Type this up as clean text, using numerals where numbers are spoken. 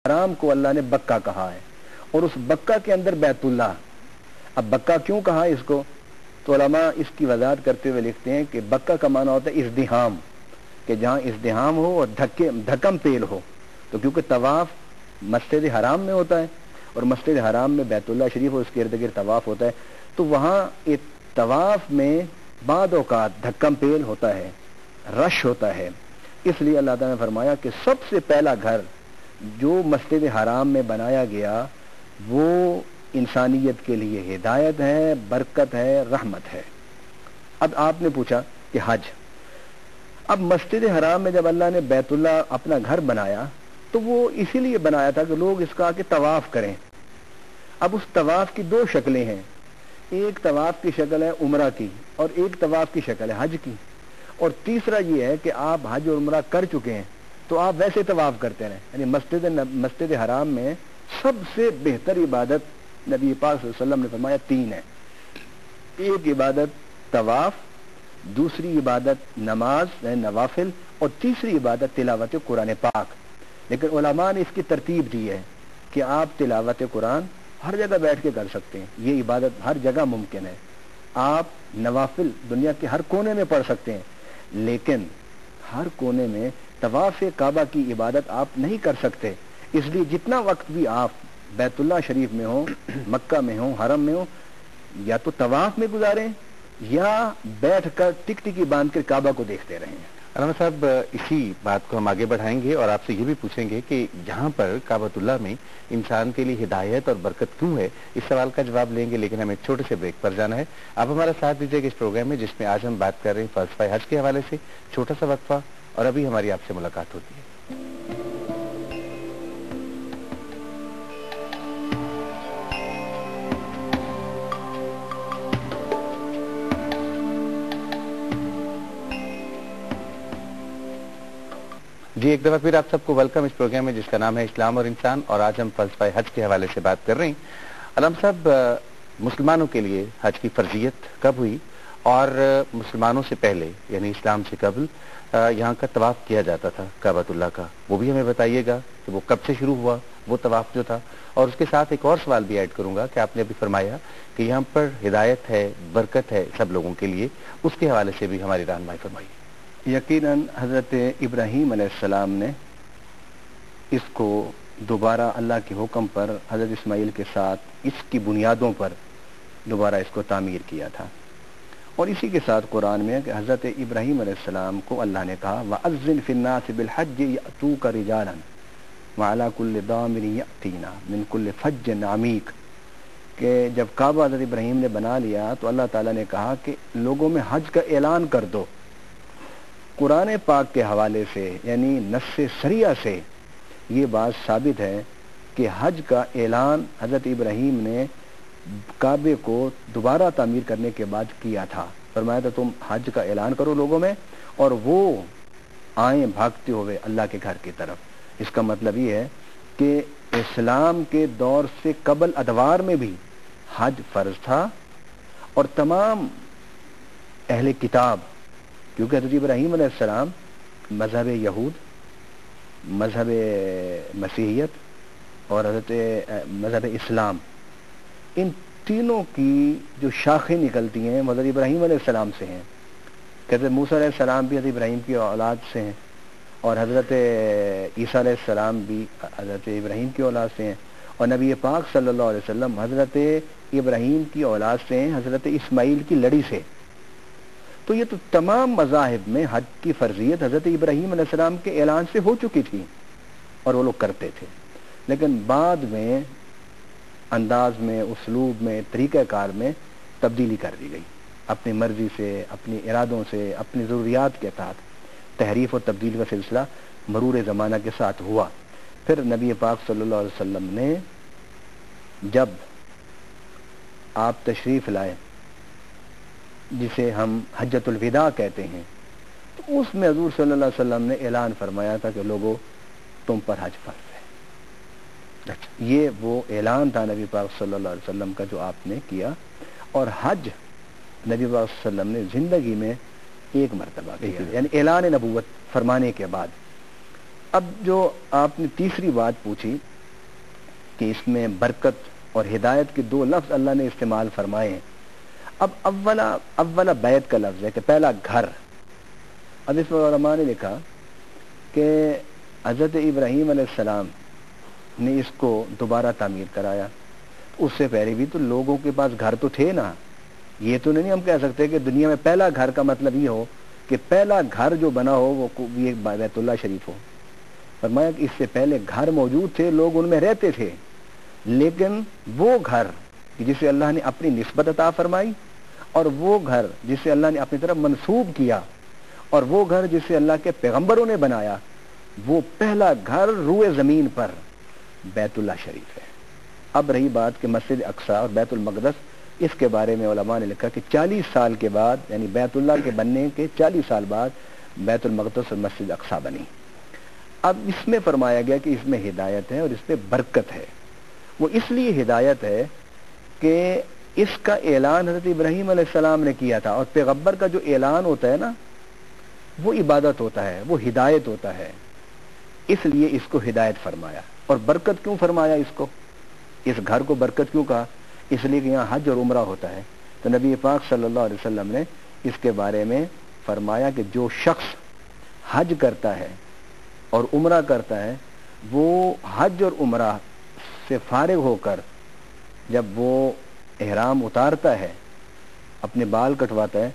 حرام کو اللہ نے بکہ کہا ہے اور اس بکہ کے اندر بیت اللہ. اب بکہ کیوں کہا اس کو؟ تو علماء اس کی وضاحت کرتے ہوئے لکھتے ہیں کہ بکہ کا معنی ہوتا ہے ازدحام، کہ جہاں ازدحام ہو اور دھکم پیل ہو. تو کیونکہ طواف مسجد حرام میں ہوتا ہے اور مسجد حرام میں بیت اللہ شریف اور اس کے ارد گرد طواف ہوتا ہے، تو وہاں ایک طواف میں بعض اوقات دھکم پیل ہوتا ہے، رش ہوتا ہے. اس لیے اللہ تعالیٰ نے فرمایا کہ سب سے پہلا گھر جو مسجد حرام میں بنایا گیا وہ انسانیت کے لیے ہدایت ہے، برکت ہے، رحمت ہے. اب آپ نے پوچھا کہ حج، اب مسجد حرام میں جب اللہ نے بیت اللہ اپنا گھر بنایا تو وہ اسی لیے بنایا تھا کہ لوگ اس کا کہ طواف کریں. اب اس طواف کی دو شکلیں ہیں، ایک طواف کی شکل ہے عمرہ کی اور ایک طواف کی شکل ہے حج کی. اور تیسرا یہ ہے کہ آپ حج اور عمرہ کر چکے ہیں تو آپ ویسے طواف کرتے رہیں. یعنی مسجد حرام میں سب سے بہتر عبادت نبی پاک صلی اللہ علیہ وسلم نے فرمایا تین ہے. ایک عبادت طواف، دوسری عبادت نماز نوافل، اور تیسری عبادت تلاوت قرآن پاک. لیکن علماء نے اس کی ترتیب دی ہے کہ آپ تلاوت قرآن ہر جگہ بیٹھ کے کر سکتے ہیں، یہ عبادت ہر جگہ ممکن ہے. آپ نوافل دنیا کے ہر کونے میں پڑھ سکتے ہیں، لیکن ہر کونے میں طواف کعبہ کی عبادت آپ نہیں کر سکتے. اس لیے جتنا وقت بھی آپ بیت اللہ شریف میں ہوں، مکہ میں ہوں، حرم میں ہوں، یا تو طواف میں گزاریں یا بیٹھ کر ٹکٹکی باندھ کر کعبہ کو دیکھتے رہیں. علامہ صاحب، اسی بات کو ہم آگے بڑھائیں گے اور آپ سے یہ بھی پوچھیں گے کہ جہاں پر کعبۃ اللہ میں انسان کے لیے ہدایت اور برکت کیوں ہے، اس سوال کا جواب لیں گے. لیکن ہمیں ایک چھوٹے سے بریک پر جانا ہے. آپ ہمارا ساتھ دیجیے گا اس پروگرام میں جس میں آج ہم بات کر رہے ہیں فلسفہ حج کے حوالے سے. چھوٹا سا وقفہ اور ابھی ہماری آپ سے ملاقات ہوتی ہے. جی، ایک دفعہ پھر آپ سب کو ویلکم اس پروگرام میں جس کا نام ہے اسلام اور انسان، اور آج ہم فلسفہ حج کے حوالے سے بات کر رہے ہیں. علامہ صاحب، مسلمانوں کے لیے حج کی فرضیت کب ہوئی اور مسلمانوں سے پہلے یعنی اسلام سے قبل یہاں کا طواف کیا جاتا تھا کعبۃ اللہ کا، وہ بھی ہمیں بتائیے گا کہ وہ کب سے شروع ہوا وہ طواف جو تھا. اور اس کے ساتھ ایک اور سوال بھی ایڈ کروں گا کہ آپ نے ابھی فرمایا کہ یہاں پر ہدایت ہے، برکت ہے سب لوگوں کے لیے، اس کے حوالے سے بھی ہماری رہنمائی فرمائیے. یقیناً حضرت ابراہیم علیہ السلام نے اس کو دوبارہ اللہ کے حکم پر حضرت اسماعیل کے ساتھ اس کی بنیادوں پر دوبارہ اس کو تعمیر کیا تھا. اور اسی کے ساتھ قرآن میں کہ حضرت ابراہیم علیہ السلام کو اللہ نے کہا وَأَذِّنْ فِي النَّاسِ بِالْحَجِّ يَأْتُوكَ رِجَالًا وَعَلَى كُلِّ ضَامِرٍ يَأْتِينَ مِنْ كُلِّ فَجٍّ عَمِيقٍ، کہ جب کعبہ حضرت ابراہیم نے بنا لیا تو اللہ تعالیٰ نے کہا کہ لوگوں میں حج کا اعلان کر دو. قرآن پاک کے حوالے سے یعنی نص صریحہ سے یہ بات ثابت ہے کہ حج کا اعلان حضرت ابراہیم نے کعبے کو دوبارہ تعمیر کرنے کے بعد کیا تھا. فرمایا تھا تم حج کا اعلان کرو لوگوں میں اور وہ آئیں بھاگتے ہوئے اللہ کے گھر کی طرف. اس کا مطلب یہ ہے کہ اسلام کے دور سے قبل ادوار میں بھی حج فرض تھا، اور تمام اہل کتاب، کیونکہ حضرت ابراہیم علیہ السلام مذہب یہود، مذہب مسیحیت اور حضرت مذہب اسلام، ان تینوں کی جو شاخیں نکلتی ہیں حضرت ابراہیم علیہ السلام سے ہیں. حضرت موسیٰ علیہ السلام بھی حضرت ابراہیم کی اولاد سے ہیں، اور حضرت عیسیٰ علیہ السلام بھی حضرت ابراہیم کی اولاد سے ہیں، اور نبی پاک صلی اللہ علیہ وسلم حضرت ابراہیم کی اولاد سے ہیں، حضرت اسماعیل کی لڑی سے. تو یہ تو تمام مذاہب میں حج کی فرضیت حضرت ابراہیم علیہ السلام کے اعلان سے ہو چکی تھی اور وہ لوگ کرتے تھے. لیکن بعد میں انداز میں، اسلوب میں، طریقہ کار میں تبدیلی کر دی گئی، اپنی مرضی سے، اپنی ارادوں سے، اپنی ضروریات کے ساتھ تحریف و تبدیل کا سلسلہ مرور زمانہ کے ساتھ ہوا. پھر نبی پاک صلی اللہ علیہ وسلم نے جب آپ تشریف لائے جسے ہم حجۃ الوداع کہتے ہیں، تو اس میں حضور صلی اللہ علیہ وسلم نے اعلان فرمایا تھا کہ لوگوں تم پر حج فرض ہے. یہ وہ اعلان تھا نبی پاک صلی اللہ علیہ وسلم کا جو آپ نے کیا. اور حج نبی پاک صلی اللہ علیہ وسلم نے زندگی میں ایک مرتبہ کیا، یعنی اعلان نبوت فرمانے کے بعد. اب جو آپ نے تیسری بات پوچھی کہ اس میں برکت اور ہدایت کے دو لفظ اللہ نے استعمال فرمائے ہیں. اب اولا بیت کا لفظ ہے کہ پہلا گھر. اب اس میں علماء نے لکھا کہ حضرت ابراہیم علیہ السلام نے اس کو دوبارہ تعمیر کرایا. اس سے پہلے بھی تو لوگوں کے پاس گھر تو تھے نا. یہ تو نہیں ہم کہہ سکتے کہ دنیا میں پہلا گھر کا مطلب یہ ہو کہ پہلا گھر جو بنا ہو وہ یہ بیت اللہ شریف ہو. فرمایا کہ اس سے پہلے گھر موجود تھے, لوگ ان میں رہتے تھے, لیکن وہ گھر جسے اللہ نے اپنی نسبت عطا فرمائی, اور وہ گھر جسے اللہ نے اپنی طرف منسوب کیا, اور وہ گھر جسے اللہ کے پیغمبروں نے بنایا, وہ پہلا گھر روئے زمین پر بیت اللہ شریف ہے. اب رہی بات کہ مسجد اقصی اور بیت المقدس, اس کے بارے میں علماء نے لکھا کہ 40 سال کے بعد, یعنی بیت اللہ کے بننے کے 40 سال بعد بیت المقدس اور مسجد اقصی بنی. اب اس میں فرمایا گیا کہ اس میں ہدایت ہے اور اس میں برکت ہے. وہ اس لیے ہدایت ہے کہ اس کا اعلان حضرت ابراہیم علیہ السلام نے کیا تھا, اور پیغمبر کا جو اعلان ہوتا ہے نا وہ عبادت ہوتا ہے, وہ ہدایت ہوتا ہے, اس لیے اس کو ہدایت فرمایا. اور برکت کیوں فرمایا اس کو, اس گھر کو برکت کیوں کہا؟ اس لیے کہ یہاں حج اور عمرہ ہوتا ہے. تو نبی پاک صلی اللہ علیہ وسلم نے اس کے بارے میں فرمایا کہ جو شخص حج کرتا ہے اور عمرہ کرتا ہے, وہ حج اور عمرہ سے فارغ ہو کر جب وہ احرام اتارتا ہے, اپنے بال کٹواتا ہے,